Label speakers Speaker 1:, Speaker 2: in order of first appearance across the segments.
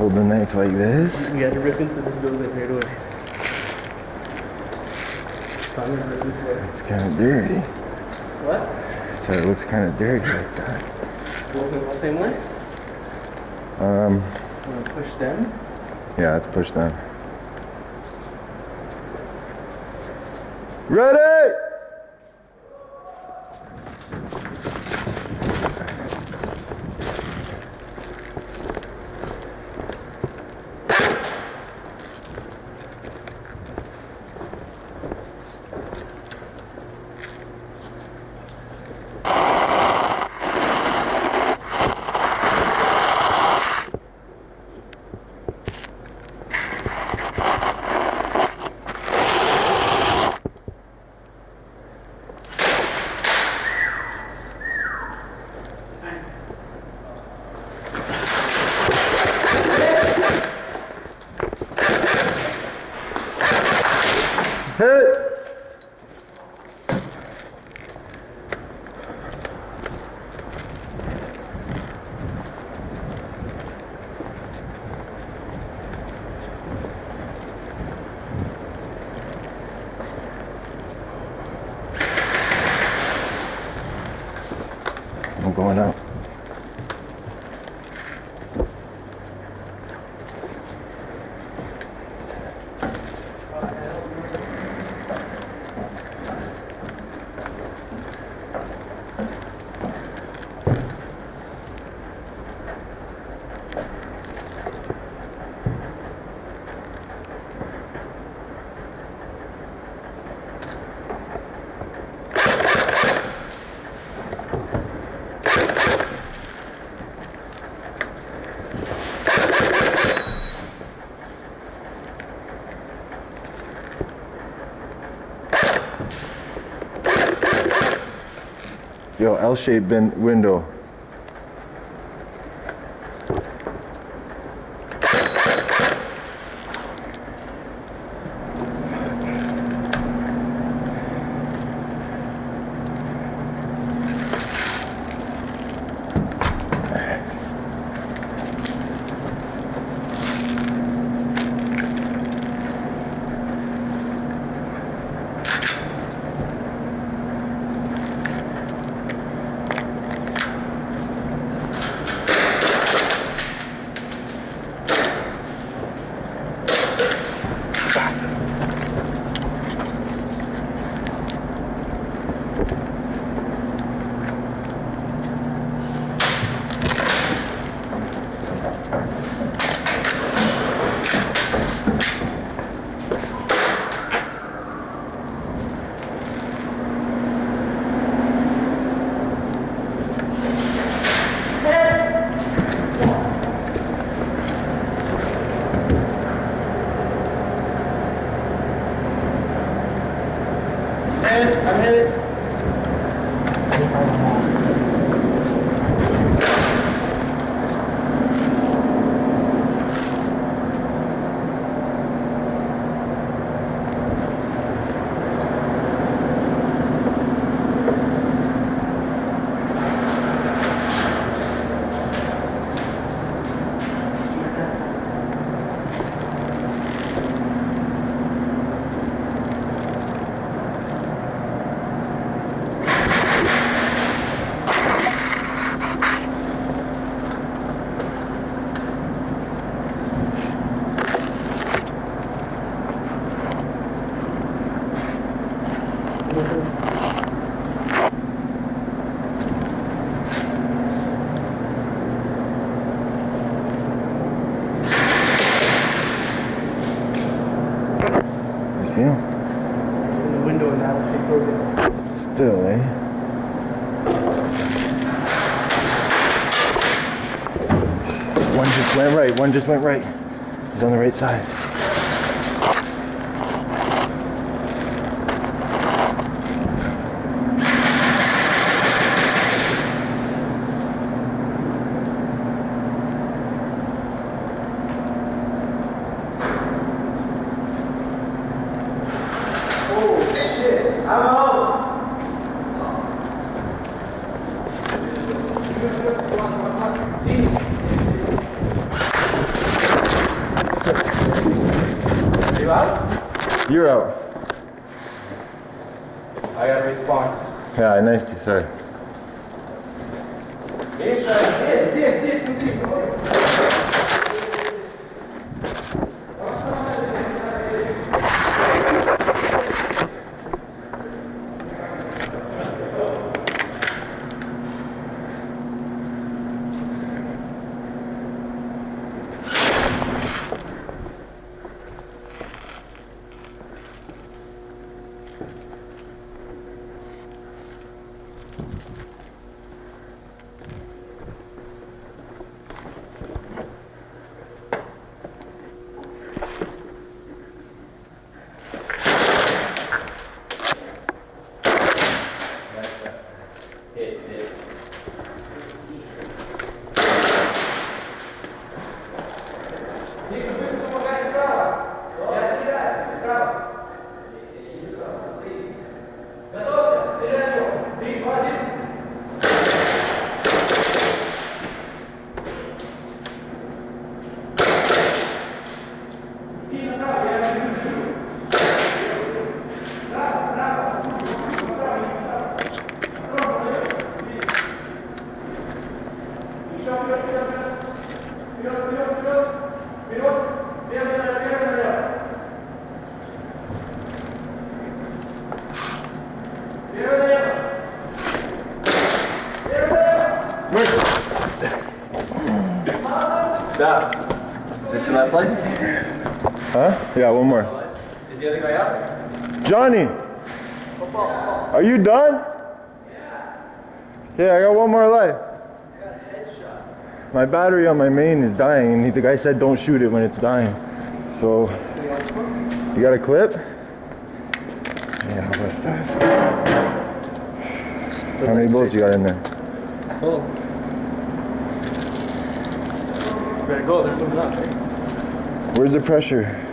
Speaker 1: hold the knife like this.
Speaker 2: We had to rip into this building right away.
Speaker 1: It's kind of dirty.
Speaker 2: What?
Speaker 1: So it looks kind of dirty like that.
Speaker 2: Walking the same way?
Speaker 1: Um,
Speaker 2: Want to push them?
Speaker 1: yeah, let's push down. Ready? Hit! I'm going up. Yo, L-shaped window.
Speaker 2: I'm hit.
Speaker 1: You see him?
Speaker 2: In the window and now she broke it.
Speaker 1: Still, eh? One just went right, one just went right. He's on the right side.
Speaker 2: Oh, shit. I'm out. See? You out?
Speaker 1: You're out.
Speaker 2: I gotta respawn.
Speaker 1: Yeah, nice to, sorry.
Speaker 2: This.
Speaker 3: Stop. Is this your last light?
Speaker 1: Huh? Yeah, one more.
Speaker 3: Is the other guy out?
Speaker 1: Johnny! Are you done? Yeah, I got one more life. My battery on my main is dying, and the guy said don't shoot it when it's dying. So, you got a clip? Yeah, let's die. How many bullets you got in there?
Speaker 2: Oh. Better go, they're moving up.
Speaker 1: Where's the pressure?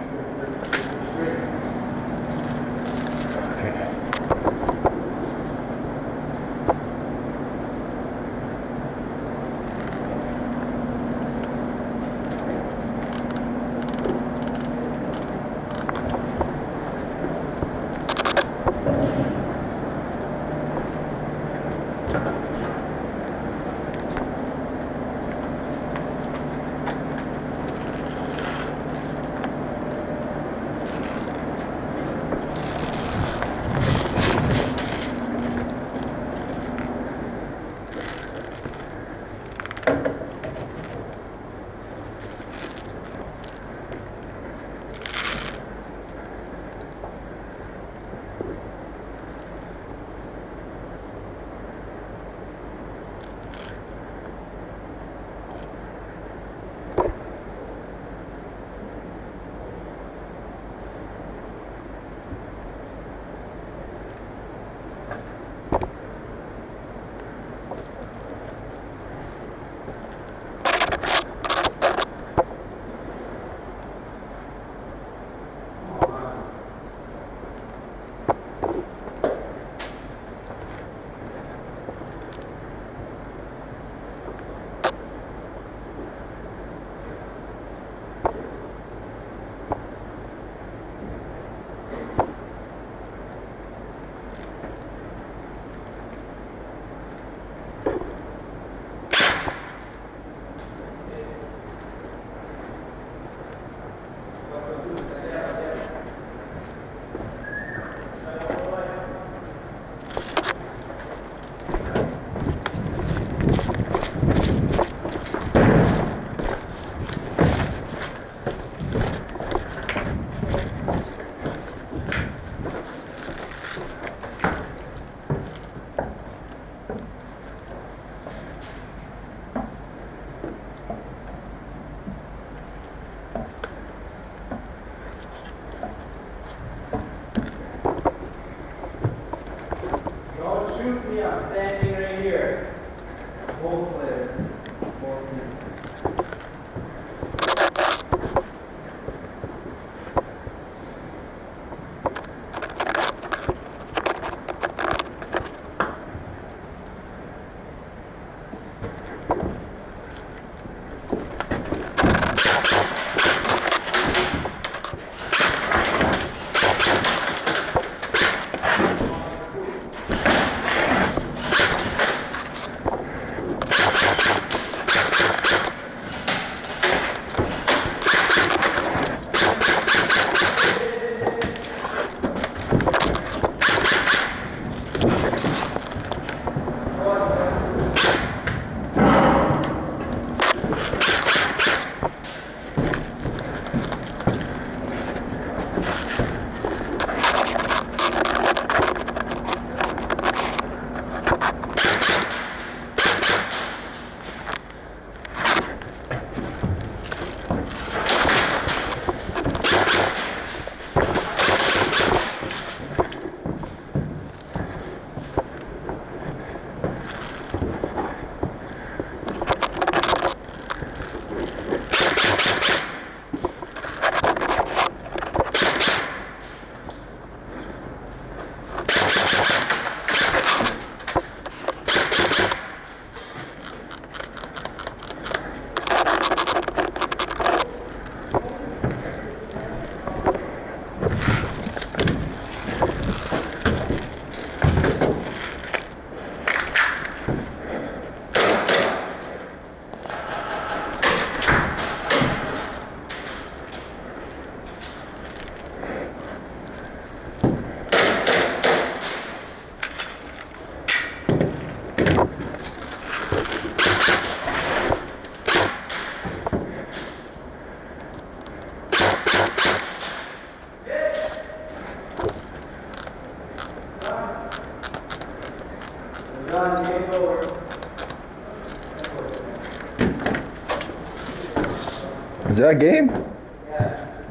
Speaker 1: Is that a game?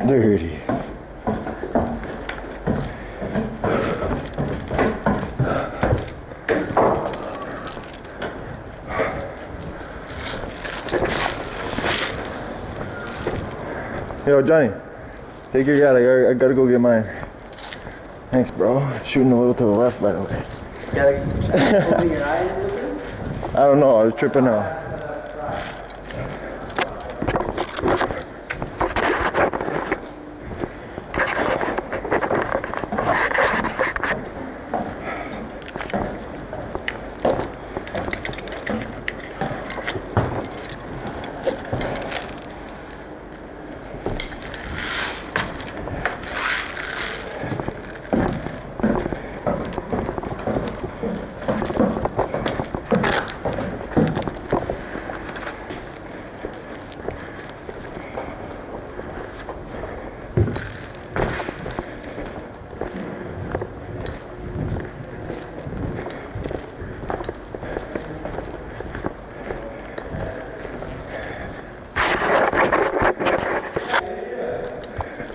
Speaker 1: Dirty. Yo, Johnny, take your yacht. I gotta go get mine. Thanks, bro. It's shooting a little to the left, by the way.
Speaker 2: You gotta open your eyes a little bit?
Speaker 1: I don't know. I was tripping out.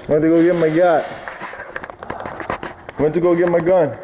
Speaker 1: Went to go get my yacht. Went to go get my gun.